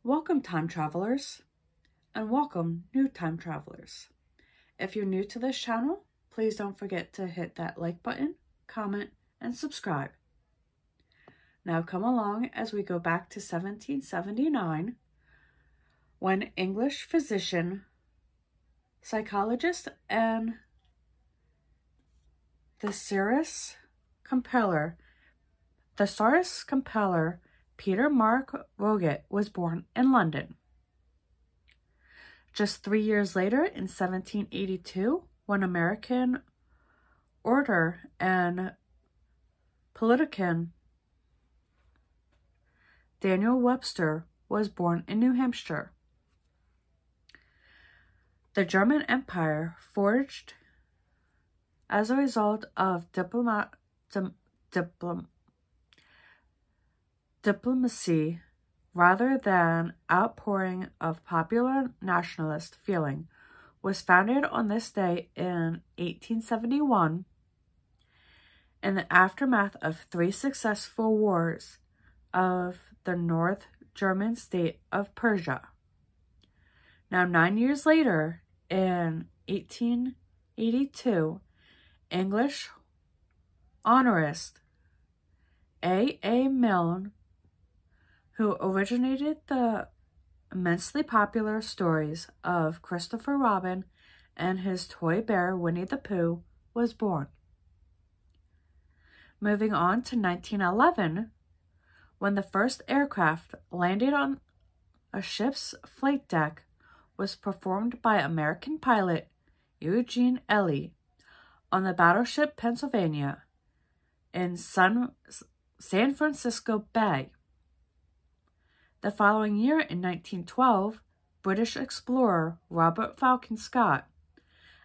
Welcome, time travelers, and welcome, new time travelers. If you're new to this channel, please don't forget to hit that like button, comment, and subscribe. Now come along as we go back to 1779, when English physician, psychologist, and thesaurus compiler Peter Mark Roget was born in London. Just 3 years later, in 1782, when American orator and politician Daniel Webster was born in New Hampshire. The German Empire forged as a result of diplomacy rather than outpouring of popular nationalist feeling, was founded on this day in 1871 in the aftermath of 3 successful wars of the North German state of Prussia. Now, 9 years later, in 1882, English honorist A. Milne, who originated the immensely popular stories of Christopher Robin and his toy bear Winnie the Pooh, was born. Moving on to 1911, when the first aircraft landed on a ship's flight deck was performed by American pilot Eugene Ely on the battleship Pennsylvania in San Francisco Bay. The following year, in 1912, British explorer Robert Falcon Scott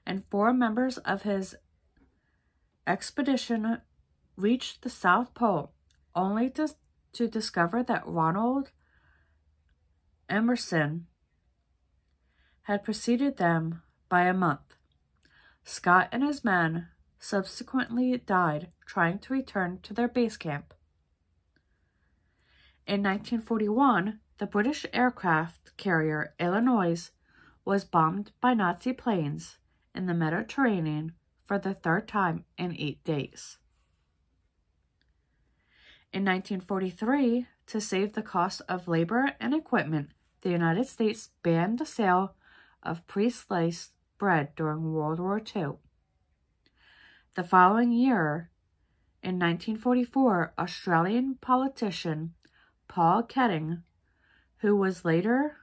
and 4 members of his expedition reached the South Pole, only to discover that Ronald Emerson had preceded them by a month. Scott and his men subsequently died trying to return to their base camp. In 1941, the British aircraft carrier Illinois was bombed by Nazi planes in the Mediterranean for the 3rd time in 8 days. In 1943, to save the cost of labor and equipment, the United States banned the sale of pre-sliced bread during World War II. The following year, in 1944, Australian politician Paul Keating, who was the leader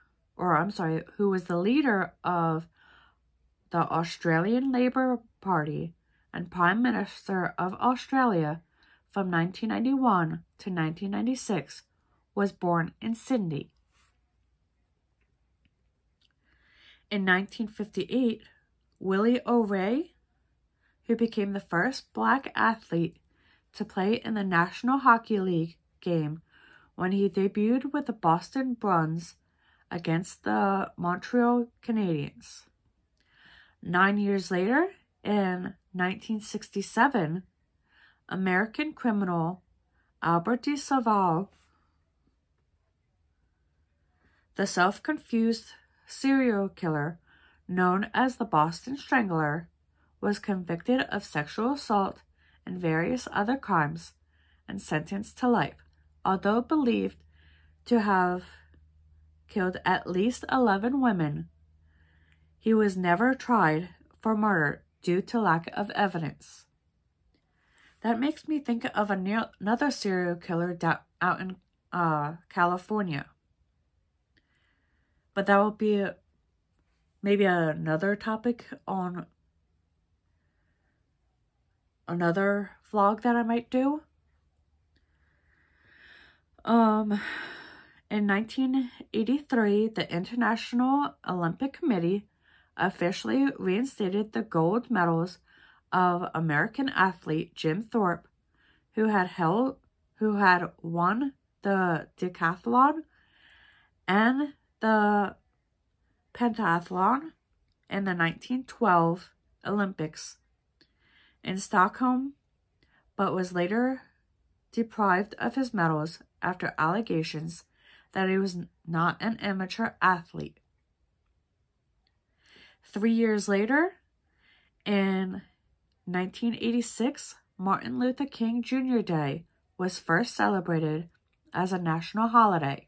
of the Australian Labor Party and Prime Minister of Australia from 1991 to 1996, was born in Sydney. In 1958, Willie O'Ree, who became the first black athlete to play in the National Hockey League game when he debuted with the Boston Bruins against the Montreal Canadiens. 9 years later, in 1967, American criminal Albert de Salval, the self-confused serial killer known as the Boston Strangler, was convicted of sexual assault and various other crimes and sentenced to life. Although believed to have killed at least 11 women, he was never tried for murder due to lack of evidence. That makes me think of another serial killer out in California. But that will be maybe another topic on another vlog that I might do. In 1983, the International Olympic Committee officially reinstated the gold medals of American athlete Jim Thorpe, who had won the decathlon and the pentathlon in the 1912 Olympics in Stockholm, but was later deprived of his medals after allegations that he was not an amateur athlete. 3 years later, in 1986, Martin Luther King Jr. Day was first celebrated as a national holiday.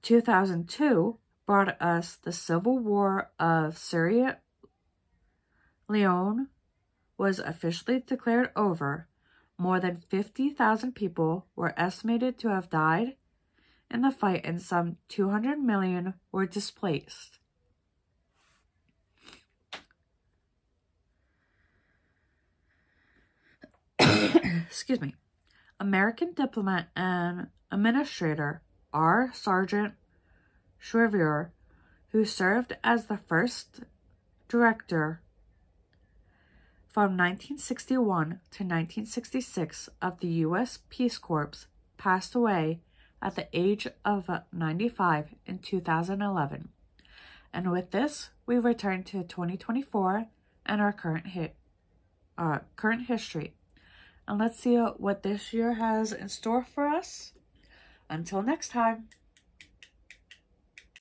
2002 brought us the Civil War of Sierra Leone was officially declared over. More than 50,000 people were estimated to have died in the fight, and some 200 million were displaced. Excuse me. American diplomat and administrator R. Sargent Shriver, who served as the first director from 1961 to 1966 of the U.S. Peace Corps, passed away at the age of 95 in 2011. And with this, we return to 2024 and our current history. And let's see what this year has in store for us. Until next time.